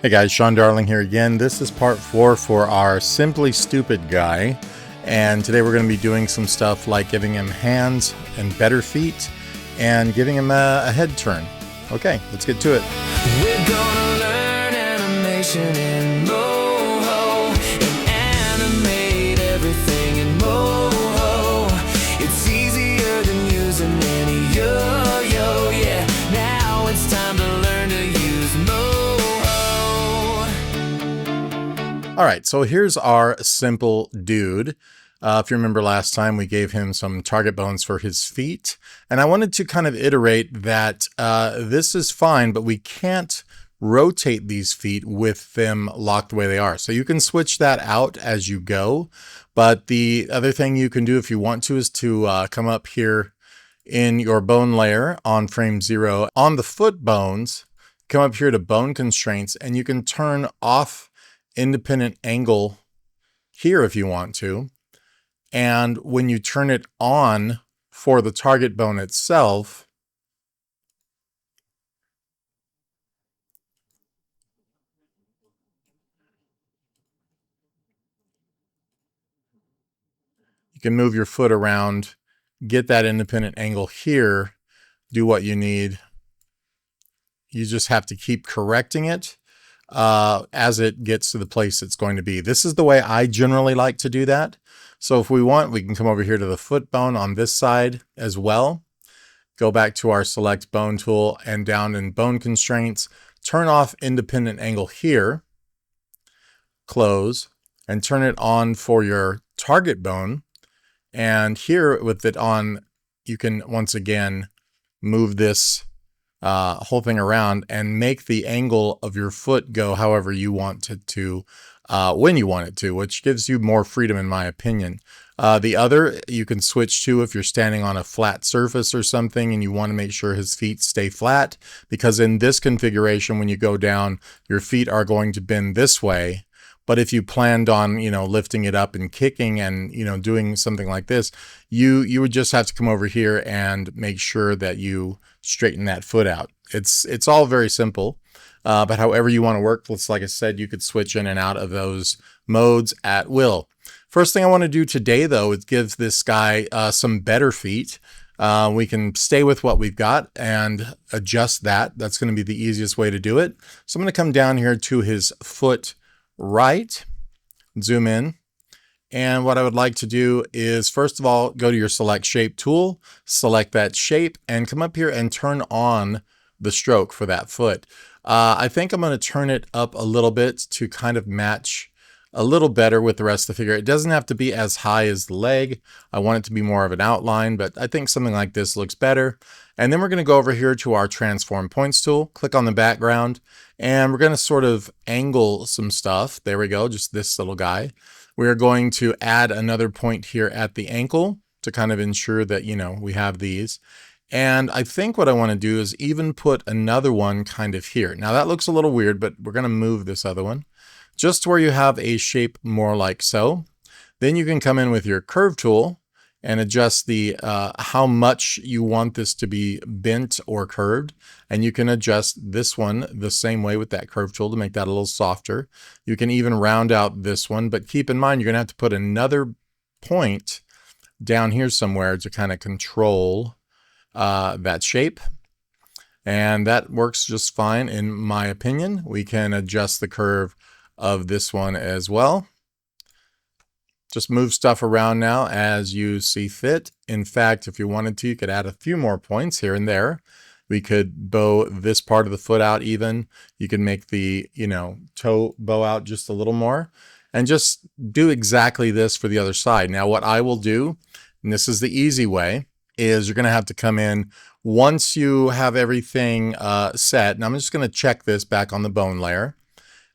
Hey guys, Sean Darling here again. This is part 4 for our Simply Stupid guy. And today we're going to be doing some stuff like giving him hands and better feet and giving him a head turn. Okay, let's get to it. We're gonna learn animation in Moho and animate everything in Moho. It's easier than using any yo-yo, yeah. Now it's time to learn to use Moho. All right, so here's our simple dude. If you remember last time, we gave him some target bones for his feet. And I wanted to kind of iterate that this is fine, but we can't rotate these feet with them locked the way they are. So you can switch that out as you go. But the other thing you can do if you want to is to come up here in your bone layer on frame 0. On the foot bones, come up here to bone constraints, and you can turn off independent angle here if you want to. And when you turn it on for the target bone itself, you can move your foot around, get that independent angle here, do what you need. You just have to keep correcting it as it gets to the place it's going to be. This is the way I generally like to do that. So if we want, we can come over here to the foot bone on this side as well. Go back to our select bone tool and down in bone constraints, turn off independent angle here, close, and turn it on for your target bone. And here with it on, you can once again move this whole thing around and make the angle of your foot go however you want it to, when you want it to, which gives you more freedom in my opinion. The other you can switch to if you're standing on a flat surface or something and you want to make sure his feet stay flat, because in this configuration, when you go down, your feet are going to bend this way. But if you planned on, lifting it up and kicking and, doing something like this, you would just have to come over here and make sure that you straighten that foot out. It's all very simple, but however you want to work, like I said, you could switch in and out of those modes at will. First thing I want to do today, though, is give this guy some better feet. We can stay with what we've got and adjust that. That's going to be the easiest way to do it. So I'm going to come down here to his foot right, zoom in, and what I would like to do is first of all go to your select shape tool, select that shape, and come up here and turn on the stroke for that foot. I think I'm going to turn it up a little bit to kind of match a little better with the rest of the figure. It doesn't have to be as high as the leg. I want it to be more of an outline, but I think something like this looks better. And then we're going to go over here to our transform points tool, click on the background, and we're going to sort of angle some stuff. There we go, just this little guy. We're going to add another point here at the ankle to kind of ensure that, we have these. And I think what I want to do is even put another one kind of here. Now that looks a little weird, but we're going to move this other one just where you have a shape more like so. Then you can come in with your curve tool and adjust the how much you want this to be bent or curved. And you can adjust this one the same way with that curve tool to make that a little softer. You can even round out this one, but keep in mind, you're gonna have to put another point down here somewhere to kind of control that shape. And that works just fine in my opinion. We can adjust the curve of this one as well. Just move stuff around now as you see fit. In fact, if you wanted to, you could add a few more points here and there. We could bow this part of the foot out even. You can make the, toe bow out just a little more and just do exactly this for the other side. Now what I will do, and this is the easy way, is you're going to have to come in once you have everything set. And I'm just going to check this back on the bone layer.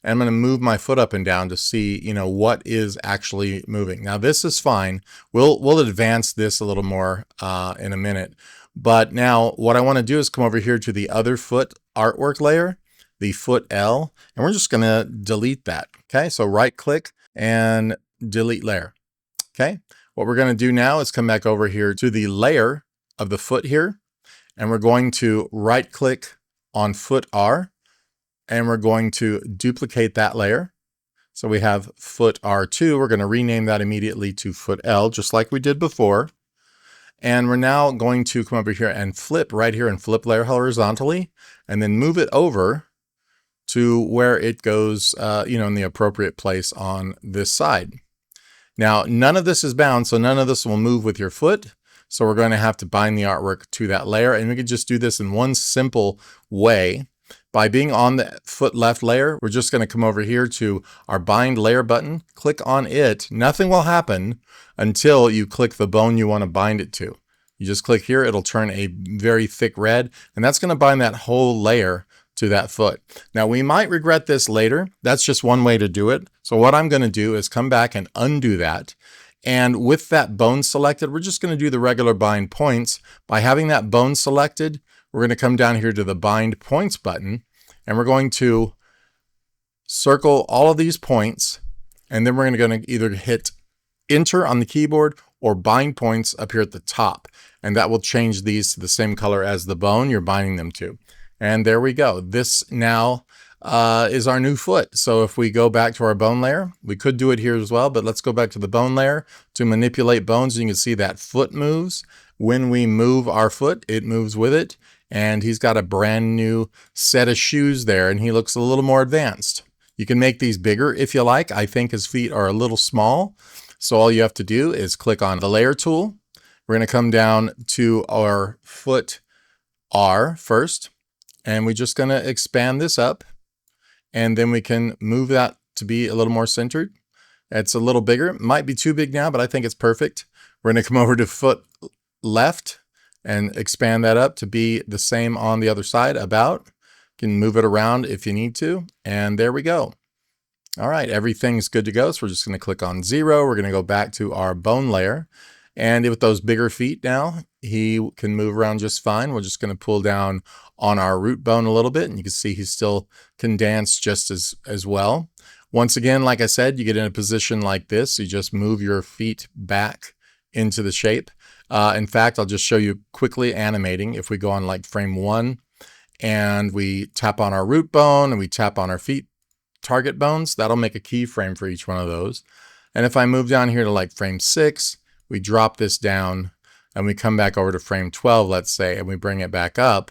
And I'm going to move my foot up and down to see, what is actually moving. Now this is fine. We'll advance this a little more in a minute. But now what I want to do is come over here to the other foot artwork layer, the foot L, and we're just going to delete that. Okay, so right click and delete layer. Okay, what we're going to do now is come back over here to the layer of the foot here, and we're going to right click on foot R and we're going to duplicate that layer. So we have foot R2. We're going to rename that immediately to foot L, just like we did before. And we're now going to come over here and flip right here and flip layer horizontally, and then move it over to where it goes, in the appropriate place on this side. Now, none of this is bound, so none of this will move with your foot. So we're going to have to bind the artwork to that layer, and we can just do this in one simple way. By being on the foot left layer, we're just going to come over here to our bind layer button, click on it. Nothing will happen until you click the bone you want to bind it to. You just click here, it'll turn a very thick red, and that's going to bind that whole layer to that foot. Now we might regret this later. That's just one way to do it. So what I'm going to do is come back and undo that. And with that bone selected, we're just going to do the regular bind points. By having that bone selected, we're going to come down here to the bind points button, and we're going to circle all of these points, and then we're going to either hit enter on the keyboard or bind points up here at the top, and that will change these to the same color as the bone you're binding them to. And there we go. This now is our new foot. So if we go back to our bone layer, we could do it here as well, but let's go back to the bone layer to manipulate bones. You can see that foot moves. When we move our foot, it moves with it. And he's got a brand new set of shoes there, and he looks a little more advanced. You can make these bigger if you like. I think his feet are a little small. So all you have to do is click on the layer tool. We're going to come down to our foot R first, and we're just going to expand this up, and then we can move that to be a little more centered. It's a little bigger. It might be too big now, but I think it's perfect. We're going to come over to foot left and expand that up to be the same on the other side about. You can move it around if you need to, and there we go. All right, everything's good to go. So we're just going to click on 0. We're going to go back to our bone layer, and with those bigger feet now, he can move around just fine. We're just going to pull down on our root bone a little bit, and you can see he still can dance just as well. Once again, like I said, you get in a position like this, you just move your feet back into the shape. In fact, I'll just show you quickly animating. If we go on like frame 1 and we tap on our root bone and we tap on our feet target bones, that'll make a keyframe for each one of those. And if I move down here to like frame 6, we drop this down and we come back over to frame 12, let's say, and we bring it back up.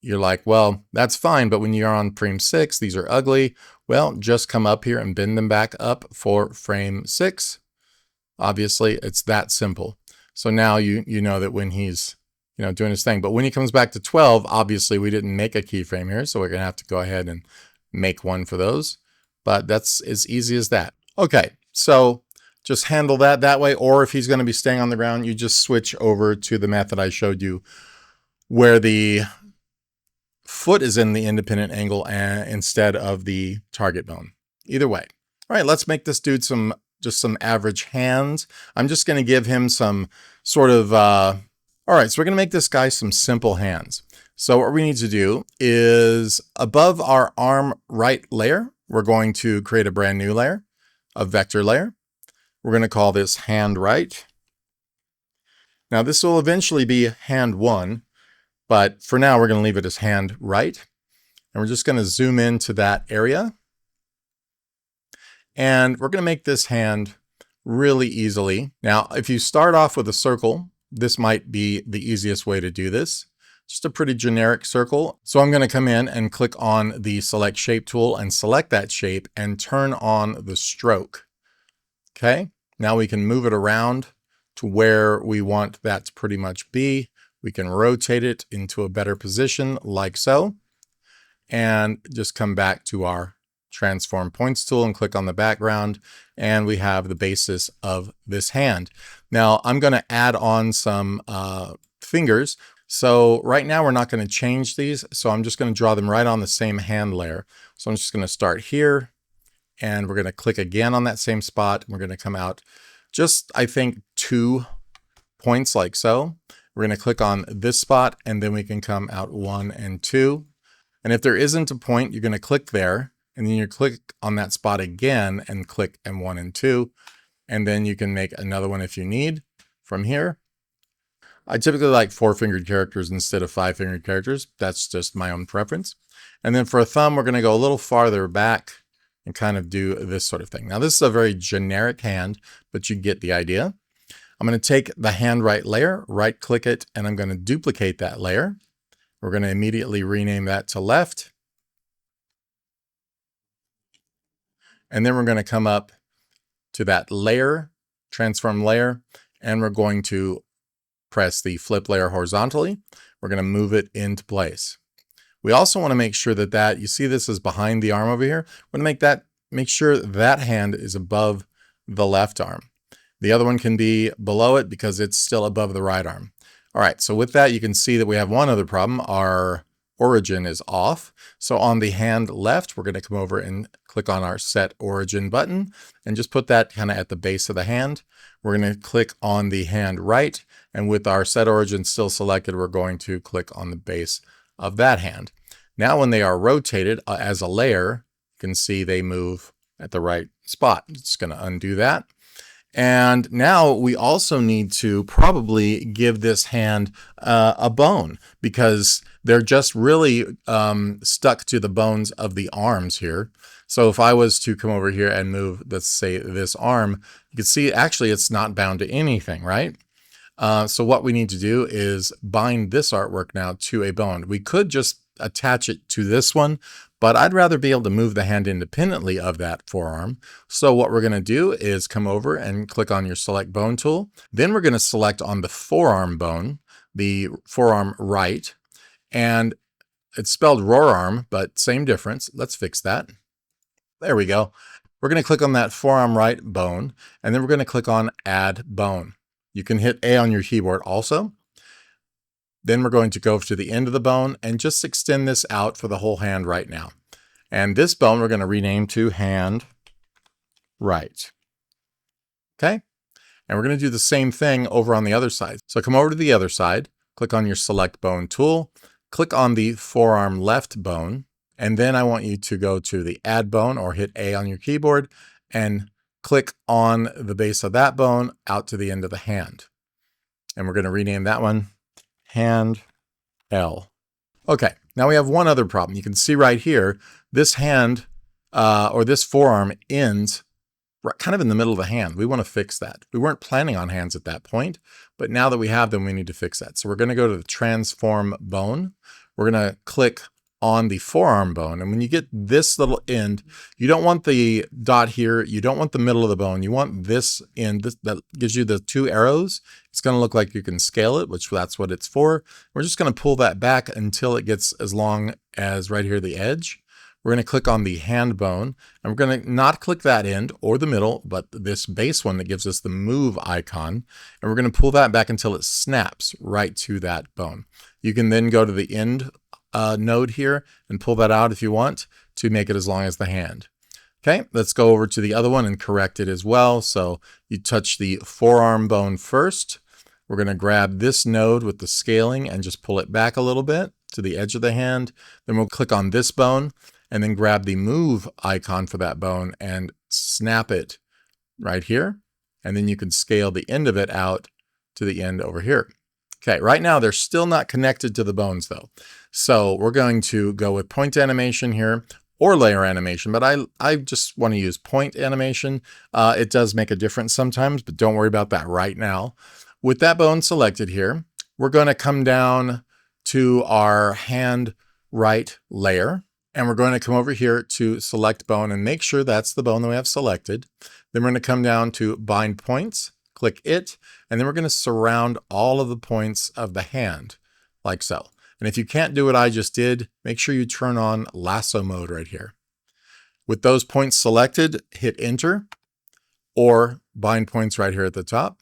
You're like, well, that's fine, but when you're on frame 6, these are ugly. Well, just come up here and bend them back up for frame 6. Obviously, it's that simple. So now you know that when he's doing his thing. But when he comes back to 12, obviously we didn't make a keyframe here, so we're going to have to go ahead and make one for those. But that's as easy as that. Okay, so just handle that way, or if he's going to be staying on the ground, you just switch over to the method I showed you where the foot is in the independent angle instead of the target bone. Either way. All right, let's make this dude just some average hands. I'm just going to give him some sort of, all right, so we're going to make this guy some simple hands. So what we need to do is above our arm right layer, we're going to create a brand new layer, a vector layer. We're going to call this hand right. Now this will eventually be hand 1, but for now we're going to leave it as hand right. And we're just going to zoom into that area. And we're going to make this hand really easily. Now, if you start off with a circle, this might be the easiest way to do this. Just a pretty generic circle. So I'm going to come in and click on the select shape tool and select that shape and turn on the stroke. Okay, now we can move it around to where we want that to pretty much be. We can rotate it into a better position like so, and just come back to our transform points tool and click on the background, and we have the basis of this hand. Now I'm going to add on some fingers. So right now we're not going to change these, so I'm just going to draw them right on the same hand layer. So I'm just going to start here, and we're going to click again on that same spot. We're going to come out just, I think, 2 points like so. We're going to click on this spot, and then we can come out 1 and 2. And if there isn't a point, you're going to click there, and then you click on that spot again and click and 1 and 2. And then you can make another one if you need from here. I typically like 4-fingered characters instead of 5-fingered characters. That's just my own preference. And then for a thumb, we're going to go a little farther back and kind of do this sort of thing. Now, this is a very generic hand, but you get the idea. I'm going to take the hand right layer, right click it, and I'm going to duplicate that layer. We're going to immediately rename that to left. And then we're going to come up to that layer, transform layer, and we're going to press the flip layer horizontally. We're going to move it into place. We also want to make sure that you see this is behind the arm over here. We're going to make sure that hand is above the left arm. The other one can be below it because it's still above the right arm. All right, so with that, you can see that we have one other problem. Our origin is off. So on the hand left, we're going to come over and click on our set origin button and just put that kind of at the base of the hand. We're going to click on the hand right, and with our set origin still selected, we're going to click on the base of that hand. Now when they are rotated as a layer, you can see they move at the right spot. It's going to undo that. And now we also need to probably give this hand a bone, because they're just really stuck to the bones of the arms here. So if I was to come over here and move, let's say, this arm, you can see actually it's not bound to anything, right? So what we need to do is bind this artwork now to a bone. We could just attach it to this one, but I'd rather be able to move the hand independently of that forearm. So what we're going to do is come over and click on your select bone tool. Then we're going to select on the forearm bone, the forearm right, and it's spelled roararm, but same difference. Let's fix that. There we go. We're going to click on that forearm right bone, and then we're going to click on add bone. You can hit A on your keyboard also. Then we're going to go to the end of the bone and just extend this out for the whole hand right now. And this bone we're going to rename to hand right. Okay? And we're going to do the same thing over on the other side. So come over to the other side, click on your select bone tool, click on the forearm left bone, and then I want you to go to the add bone or hit A on your keyboard and click on the base of that bone out to the end of the hand. And we're going to rename that one hand L. Okay, now we have one other problem. You can see right here, this hand or this forearm ends kind of in the middle of the hand. We want to fix that. We weren't planning on hands at that point, but now that we have them, we need to fix that. So we're going to go to the transform bone. We're going to click on the forearm bone. And when you get this little end, you don't want the dot here. You don't want the middle of the bone. You want this end that gives you the two arrows. It's going to look like you can scale it, which that's what it's for. We're just going to pull that back until it gets as long as right here, the edge. We're going to click on the hand bone, and we're going to not click that end or the middle, but this base one that gives us the move icon. And we're going to pull that back until it snaps right to that bone. You can then go to the end node here and pull that out if you want to make it as long as the hand. Okay, let's go over to the other one and correct it as well. So you touch the forearm bone first. We're going to grab this node with the scaling and just pull it back a little bit to the edge of the hand. Then we'll click on this bone and then grab the move icon for that bone and snap it right here. And then you can scale the end of it out to the end over here. Okay, right now they're still not connected to the bones though. So we're going to go with point animation here or layer animation, but I just want to use point animation. It does make a difference sometimes, but don't worry about that right now. With that bone selected here, we're going to come down to our hand right layer, and we're going to come over here to select bone and make sure that's the bone that we have selected. Then we're going to come down to bind points, click it, and then we're going to surround all of the points of the hand like so. And if you can't do what I just did, make sure you turn on lasso mode right here. With those points selected, hit enter or bind points right here at the top,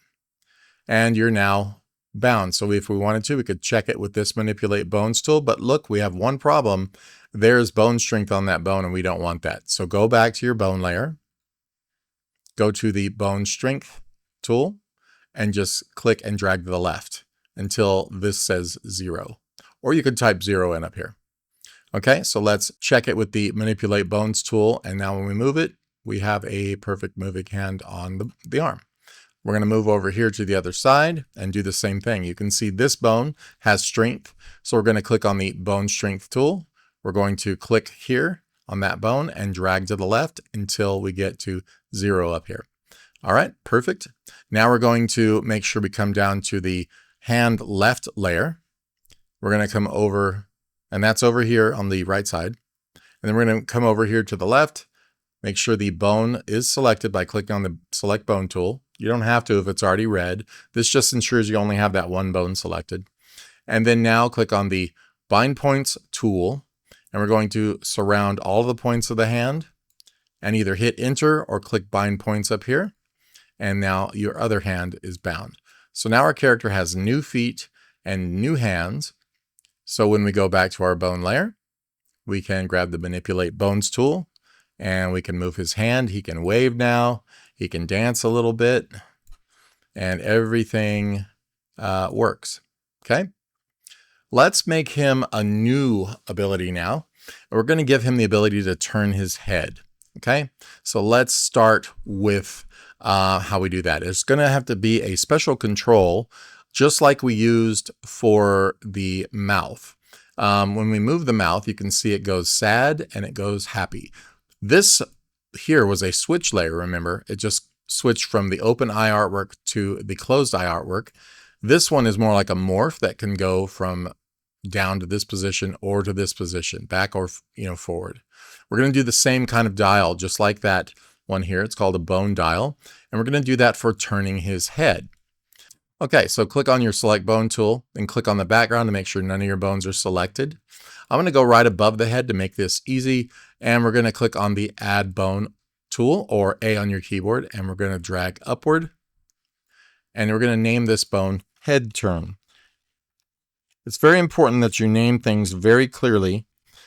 and you're now bound. So if we wanted to, we could check it with this manipulate bones tool, but look, we have one problem. There's bone strength on that bone and we don't want that. So go back to your bone layer, go to the bone strength tool, and just click and drag to the left until this says 0. Or you could type 0 in up here. Okay, so let's check it with the manipulate bones tool. And now when we move it, we have a perfect moving hand on the arm. We're going to move over here to the other side and do the same thing. You can see this bone has strength. So we're going to click on the bone strength tool. We're going to click here on that bone and drag to the left until we get to 0 up here. All right, perfect. Now we're going to make sure we come down to the hand left layer. We're going to come over, and that's over here on the right side. And then we're going to come over here to the left. Make sure the bone is selected by clicking on the select bone tool. You don't have to if it's already red. This just ensures you only have that one bone selected. And then now click on the bind points tool, and we're going to surround all the points of the hand and either hit enter or click bind points up here. And now your other hand is bound. So now our character has new feet and new hands. So when we go back to our bone layer, we can grab the manipulate bones tool and we can move his hand. He can wave now. He can dance a little bit and everything works. Okay. Let's make him a new ability now. We're going to give him the ability to turn his head. Okay. So let's start with how we do that. It's going to have to be a special control, just like we used for the mouth. When we move the mouth, you can see it goes sad and it goes happy. This here was a switch layer, remember? It just switched from the open eye artwork to the closed eye artwork. This one is more like a morph that can go from down to this position or to this position, back or forward. We're going to do the same kind of dial, just like that one here. It's called a bone dial, and we're going to do that for turning his head. Okay, so click on your select bone tool and click on the background to make sure none of your bones are selected. I'm going to go right above the head to make this easy, and we're going to click on the add bone tool, or A on your keyboard, and we're going to drag upward, and we're going to name this bone head turn. It's very important that you name things very clearly,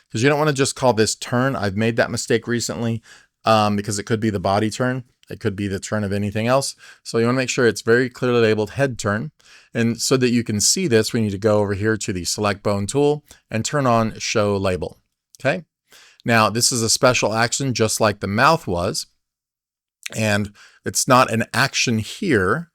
because you don't want to just call this turn. I've made that mistake recently because it could be the body turn. It could be the turn of anything else. So you want to make sure it's very clearly labeled head turn. And so that you can see this, we need to go over here to the select bone tool and turn on show label. Okay. Now this is a special action just like the mouth was. And it's not an action here,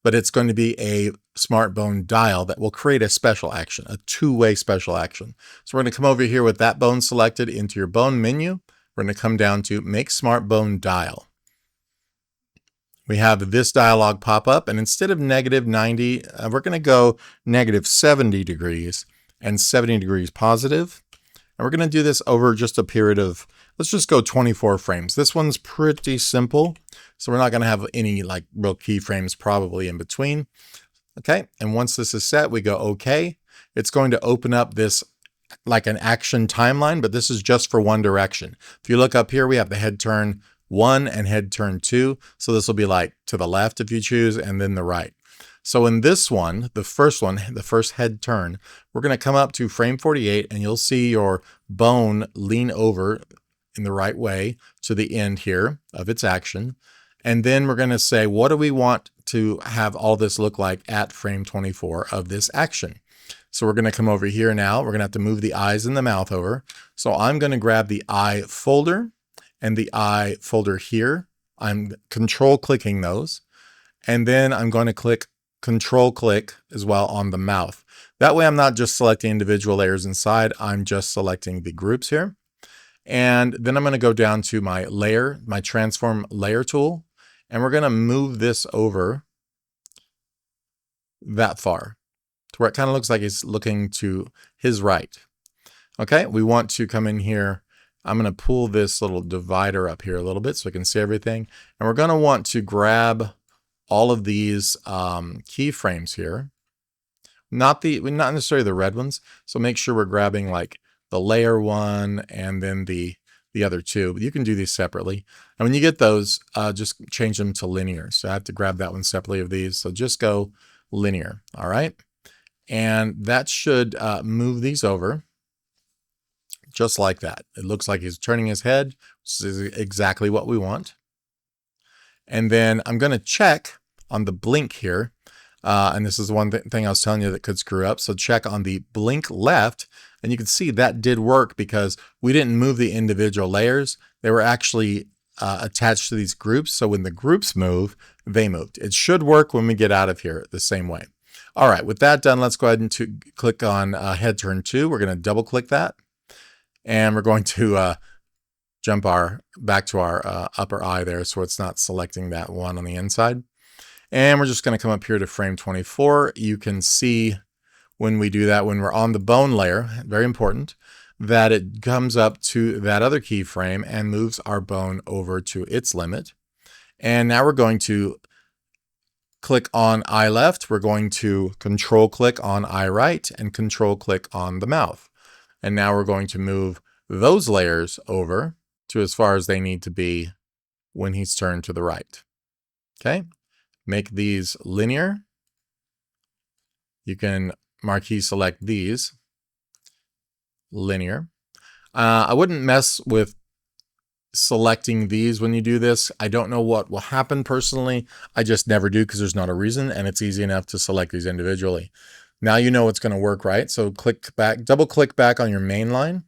but it's going to be a smart bone dial that will create a special action, a two-way special action. So we're going to come over here with that bone selected into your bone menu. We're going to come down to make smart bone dial. We have this dialog pop up, and instead of -90, we're going to go -70 degrees and 70 degrees positive. And we're going to do this over just a period of, let's just go 24 frames. This one's pretty simple, so we're not going to have any like real keyframes probably in between. Okay, and once this is set, we go OK. It's going to open up this like an action timeline, but this is just for one direction. If you look up here, we have the head turn 1 and head turn 2. So this will be like to the left if you choose, and then the right. So in this one, the first head turn, we're going to come up to frame 48, and you'll see your bone lean over in the right way to the end here of its action. And then we're going to say, what do we want to have all this look like at frame 24 of this action? So we're going to come over here now. We're going to have to move the eyes and the mouth over. So I'm going to grab the eye folder and the eye folder here. I'm control clicking those. And then I'm going to click control click as well on the mouth. That way I'm not just selecting individual layers inside, I'm just selecting the groups here. And then I'm going to go down to my layer, my transform layer tool, and we're going to move this over that far to where it kind of looks like it's looking to his right. Okay, we want to come in here. I'm going to pull this little divider up here a little bit so we can see everything. And we're going to want to grab all of these keyframes here. Not necessarily the red ones. So make sure we're grabbing like the layer one and then the other two. But you can do these separately. And when you get those, just change them to linear. So I have to grab that one separately of these. So just go linear. All right. And that should move these over. Just like that. It looks like he's turning his head, which is exactly what we want. And then I'm going to check on the blink here. And this is the one thing I was telling you that could screw up. So check on the blink left, and you can see that did work because we didn't move the individual layers. They were actually attached to these groups. So when the groups move, they moved. It should work when we get out of here the same way. All right, with that done, let's go ahead and click on head turn 2. We're going to double click that. And we're going to jump back to our upper eye there, so it's not selecting that one on the inside. And we're just going to come up here to frame 24. You can see when we do that, when we're on the bone layer, very important, that it comes up to that other keyframe and moves our bone over to its limit. And now we're going to click on eye left. We're going to control click on eye right and control click on the mouth. And now we're going to move those layers over to as far as they need to be when he's turned to the right. Okay, make these linear. You can marquee select these linear. I wouldn't mess with selecting these when you do this. I don't know what will happen personally. I just never do because there's not a reason, and it's easy enough to select these individually. Now you know it's going to work, right? So click back, double click back on your main line,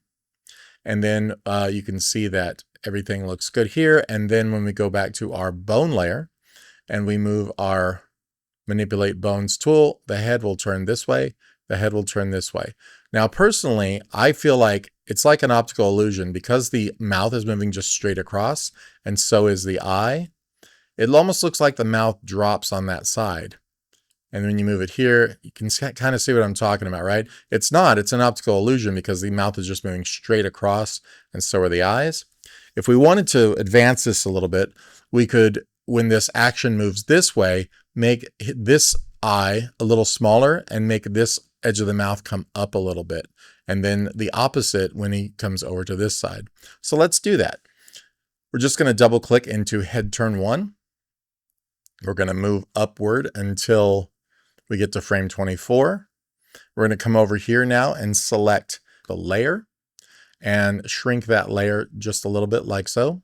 and then you can see that everything looks good here. And then when we go back to our bone layer and we move our manipulate bones tool, the head will turn this way, the head will turn this way. Now, personally, I feel like it's like an optical illusion because the mouth is moving just straight across and so is the eye. It almost looks like the mouth drops on that side. And when you move it here, you can kind of see what I'm talking about, right? It's not, it's an optical illusion because the mouth is just moving straight across and so are the eyes. If we wanted to advance this a little bit, we could, when this action moves this way, make this eye a little smaller and make this edge of the mouth come up a little bit. And then the opposite when he comes over to this side. So let's do that. We're just going to double click into head turn 1. We're going to move upward until we get to frame 24. We're going to come over here now and select the layer and shrink that layer just a little bit like so.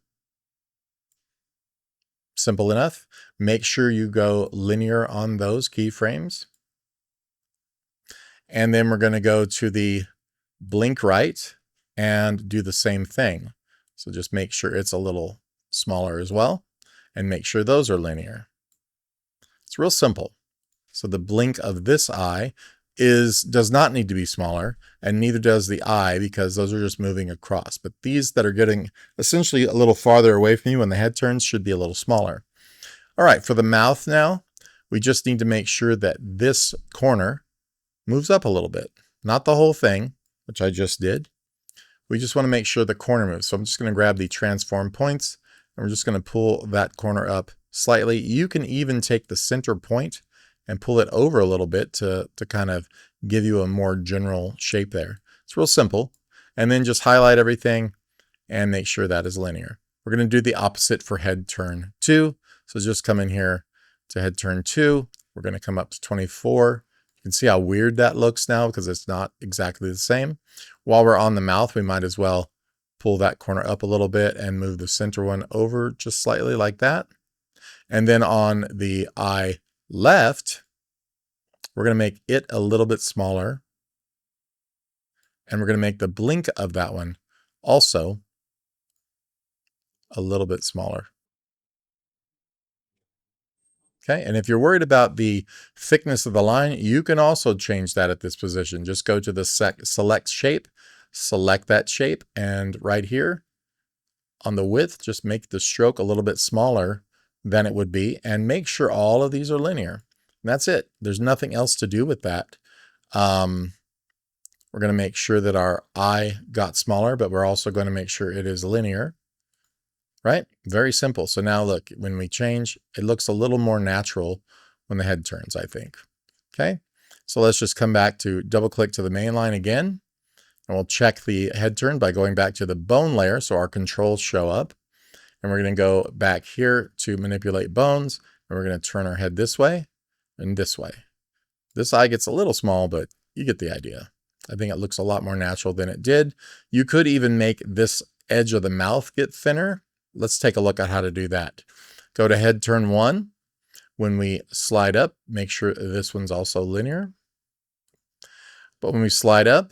Simple enough. Make sure you go linear on those keyframes. And then we're going to go to the blink right and do the same thing. So just make sure it's a little smaller as well and make sure those are linear. It's real simple. So the blink of this eye does not need to be smaller, and neither does the eye because those are just moving across. But these that are getting essentially a little farther away from you when the head turns should be a little smaller. All right, for the mouth now, we just need to make sure that this corner moves up a little bit. Not the whole thing, which I just did. We just want to make sure the corner moves. So I'm just going to grab the transform points, and we're just going to pull that corner up slightly. You can even take the center point and pull it over a little bit to kind of give you a more general shape there. It's real simple. And then just highlight everything and make sure that is linear. We're going to do the opposite for head turn 2. So just come in here to head turn 2. We're going to come up to 24. You can see how weird that looks now because it's not exactly the same. While we're on the mouth, we might as well pull that corner up a little bit and move the center one over just slightly like that. And then on the eye left, we're going to make it a little bit smaller. And we're going to make the blink of that one also a little bit smaller. Okay, and if you're worried about the thickness of the line, you can also change that at this position. Just go to the select shape, select that shape, and right here on the width, just make the stroke a little bit smaller than it would be, and make sure all of these are linear. And that's it. There's nothing else to do with that. We're going to make sure that our eye got smaller, but we're also going to make sure it is linear. Right? Very simple. So now look, when we change, it looks a little more natural when the head turns, I think. Okay. So let's just come back to double click to the main line again, and we'll check the head turn by going back to the bone layer. So our controls show up, and we're going to go back here to manipulate bones, and we're going to turn our head this way and this way. This eye gets a little small, but you get the idea. I think it looks a lot more natural than it did. You could even make this edge of the mouth get thinner. Let's take a look at how to do that. Go to head turn 1. When we slide up, make sure this one's also linear. But when we slide up,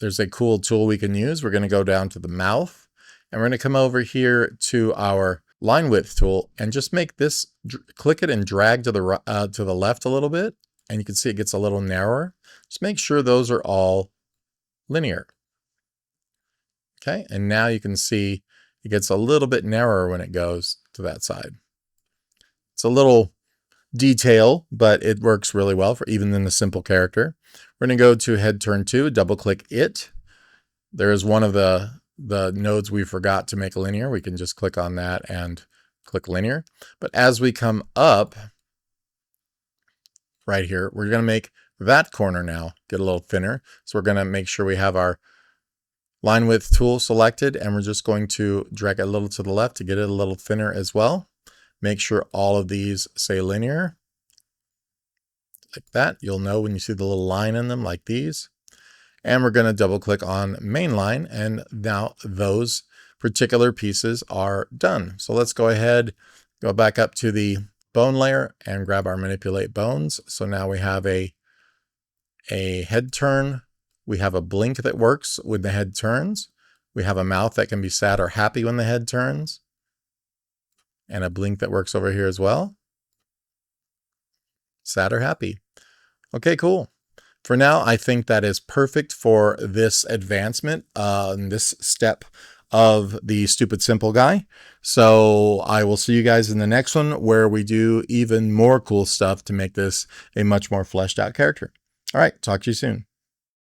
there's a cool tool we can use. We're going to go down to the mouth, And we're going to come over here to our line width tool and just make this, click it and drag to the left a little bit. And you can see it gets a little narrower. Just make sure those are all linear. Okay, and now you can see it gets a little bit narrower when it goes to that side. It's a little detail, but it works really well for even in a simple character. We're going to go to head turn 2, double click it. There is one of the nodes we forgot to make linear. We can just click on that and click linear. But as we come up right here, we're going to make that corner now get a little thinner. So we're going to make sure we have our line width tool selected, and we're just going to drag it a little to the left to get it a little thinner as well. Make sure all of these say linear like that. You'll know when you see the little line in them like these. And we're going to double click on mainline, and now those particular pieces are done. So let's go ahead, go back up to the bone layer and grab our manipulate bones. So now we have a head turn. We have a blink that works when the head turns. We have a mouth that can be sad or happy when the head turns. And a blink that works over here as well. Sad or happy. Okay, cool. For now, I think that is perfect for this advancement, this step of the Stupid Simple guy. So I will see you guys in the next one where we do even more cool stuff to make this a much more fleshed out character. All right, talk to you soon.